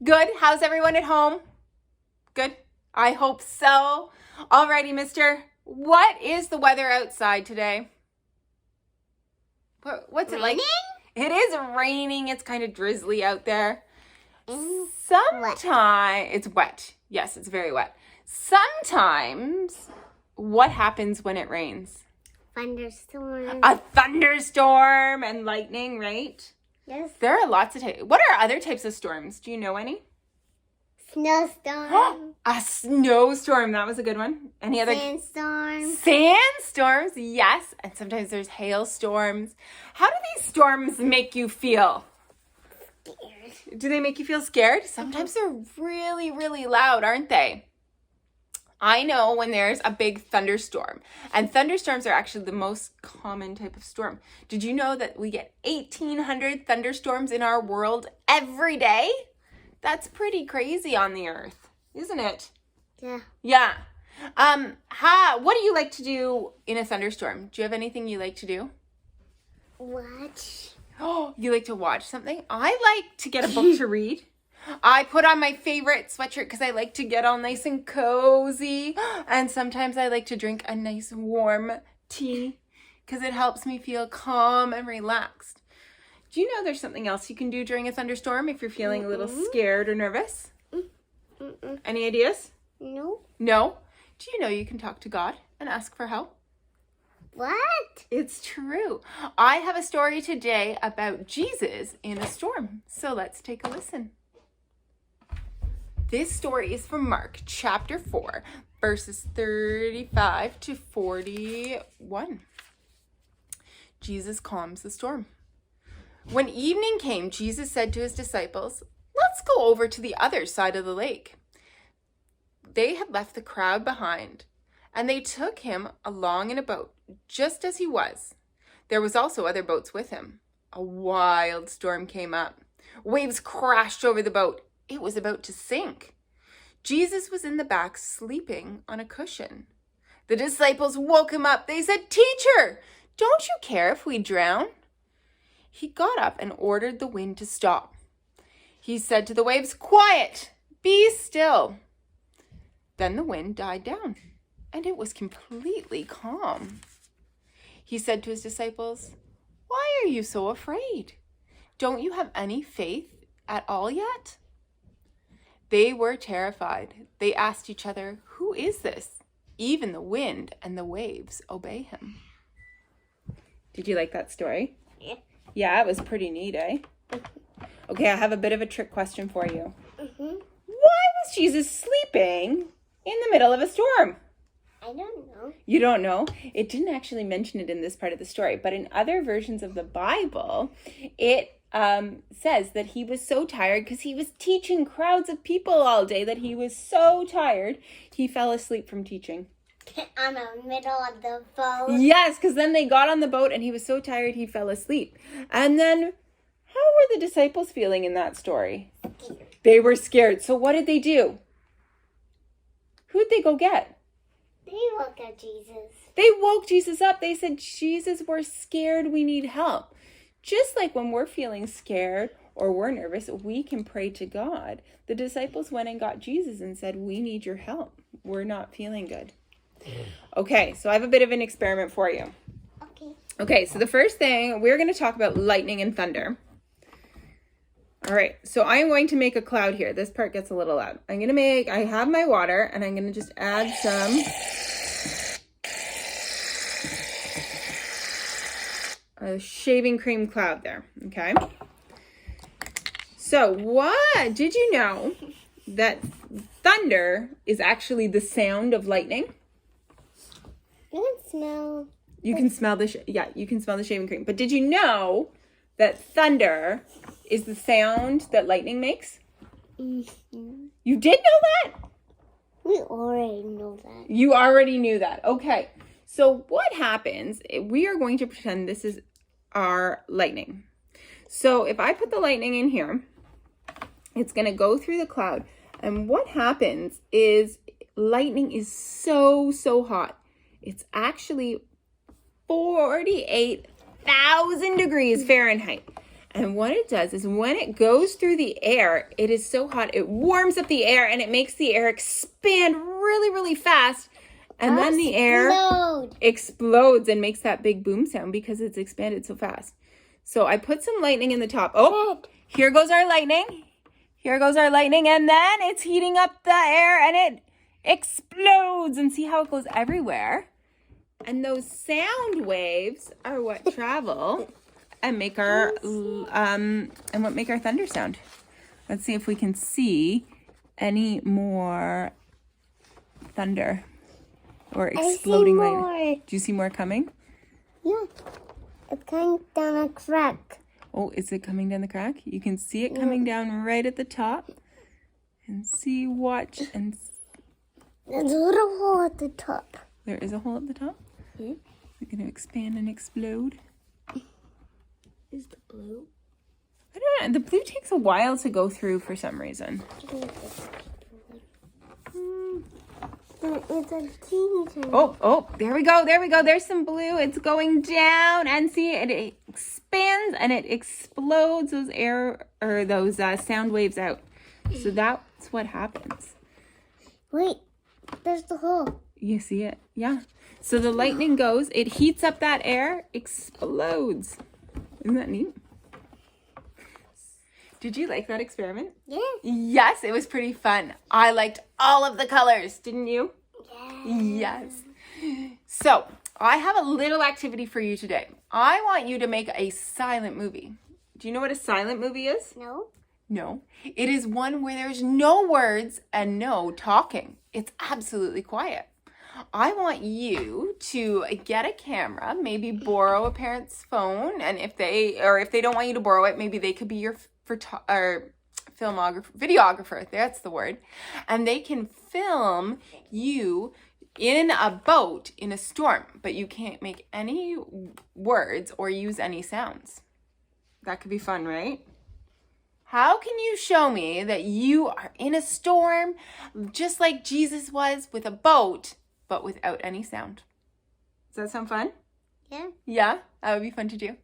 Good. How's everyone at home? Good. I hope so. Alrighty, mister. What is the weather outside today? What's it like? It is raining. It's kind of drizzly out there. Sometimes it's wet. Yes, it's very wet. Sometimes, what happens when it rains? Thunderstorm. A thunderstorm and lightning, right? Yes. There are lots of types. What are other types of storms? Do you know any? Snowstorm. A snowstorm. That was a good one. Any other? Sandstorm. Sandstorms, yes. And sometimes there's hailstorms. How do these storms make you feel? Scared. Do they make you feel scared? Sometimes they're really, really loud, aren't they? I know when there's a big thunderstorm. And thunderstorms are actually the most common type of storm. Did you know that we get 1,800 thunderstorms in our world every day? That's pretty crazy on the earth, isn't it? Yeah. Yeah. What do you like to do in a thunderstorm? Do you have anything you like to do? Watch. Oh, you like to watch something? I like to get a book to read. I put on my favorite sweatshirt because I like to get all nice and cozy. And sometimes I like to drink a nice warm tea because it helps me feel calm and relaxed. Do you know there's something else you can do during a thunderstorm if you're feeling a little scared or nervous? Any ideas? No. No? Do you know you can talk to God and ask for help? What? It's true. I have a story today about Jesus in a storm. So let's take a listen. This story is from Mark chapter 4, verses 35 to 41. Jesus calms the storm. When evening came, Jesus said to his disciples, "Let's go over to the other side of the lake." They had left the crowd behind, and they took him along in a boat, just as he was. There was also other boats with him. A wild storm came up. Waves crashed over the boat. It was about to sink. Jesus was in the back, sleeping on a cushion. The disciples woke him up. They said, "Teacher, don't you care if we drown?" He got up and ordered the wind to stop. He said to the waves, "Quiet, be still." Then the wind died down, and it was completely calm. He said to his disciples, "Why are you so afraid? Don't you have any faith at all yet?" They were terrified. They asked each other, "Who is this? Even the wind and the waves obey him." Did you like that story? Yeah. Yeah, it was pretty neat, eh? Okay, I have a bit of a trick question for you. Mm-hmm. Why was Jesus sleeping in the middle of a storm? I don't know. You don't know? It didn't actually mention it in this part of the story, but in other versions of the Bible, it says that he was so tired because he was teaching crowds of people all day that he was so tired he fell asleep from teaching. On the middle of the boat. Yes, because then they got on the boat and he was so tired he fell asleep. And then how were the disciples feeling in that story? Scared. They were scared. So what did they do? Who'd they go get? They woke up Jesus. They woke Jesus up. They said, "Jesus, we're scared. We need help." Just like when we're feeling scared or we're nervous, we can pray to God. The disciples went and got Jesus and said, "We need your help. We're not feeling good." Okay, so I have a bit of an experiment for you. Okay, so the first thing, we're going to talk about lightning and thunder. All right, so I'm going to make a cloud here. This part gets a little loud. I have my water, and I'm going to just add some shaving cream cloud there, okay? So did you know that thunder is actually the sound of lightning? You can smell. You can smell you can smell the shaving cream. But did you know that thunder is the sound that lightning makes? Mm-hmm. You did know that? We already know that. You already knew that. Okay. So what happens, we are going to pretend this is our lightning. So if I put the lightning in here, it's going to go through the cloud. And what happens is lightning is so hot. It's actually 48,000 degrees Fahrenheit. And what it does is when it goes through the air, it is so hot, it warms up the air and it makes the air expand really, really fast. And then the air explodes and makes that big boom sound because it's expanded so fast. So I put some lightning in the top. Oh, here goes our lightning. Here goes our lightning. And then it's heating up the air and it explodes. And see how it goes everywhere? And those sound waves are what travel and make our thunder sound. Let's see if we can see any more thunder or exploding lightning. Do you see more coming? Yeah. It's coming down a crack. Oh, is it coming down the crack? You can see it coming down right at the top. And see, watch, and there's a little hole at the top. There is a hole at the top? Hmm? It's going to expand and explode. Is the blue? I don't know. The blue takes a while to go through for some reason. It's a teeny tiny. Oh, there we go. There we go. There's some blue. It's going down, and see, it expands and it explodes those sound waves out. So that's what happens. Wait, there's the hole. You see it? Yeah. So the lightning goes, it heats up that air, explodes. Isn't that neat? Did you like that experiment? Yeah. Yes, it was pretty fun. I liked all of the colors, didn't you? Yeah. Yes. So, I have a little activity for you today. I want you to make a silent movie. Do you know what a silent movie is? No. No. It is one where there's no words and no talking. It's absolutely quiet. I want you to get a camera, maybe borrow a parent's phone, and if they don't want you to borrow it, maybe they could be your videographer, that's the word, and they can film you in a boat in a storm, but you can't make any words or use any sounds. That could be fun, right? How can you show me that you are in a storm just like Jesus was with a boat, but without any sound? Does that sound fun? Yeah. Yeah, that would be fun to do.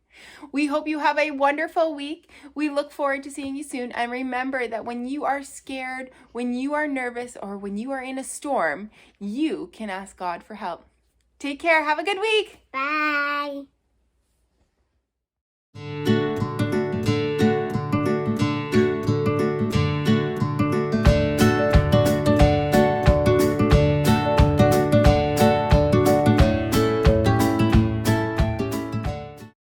We hope you have a wonderful week. We look forward to seeing you soon. And remember that when you are scared, when you are nervous, or when you are in a storm, you can ask God for help. Take care. Have a good week. Bye.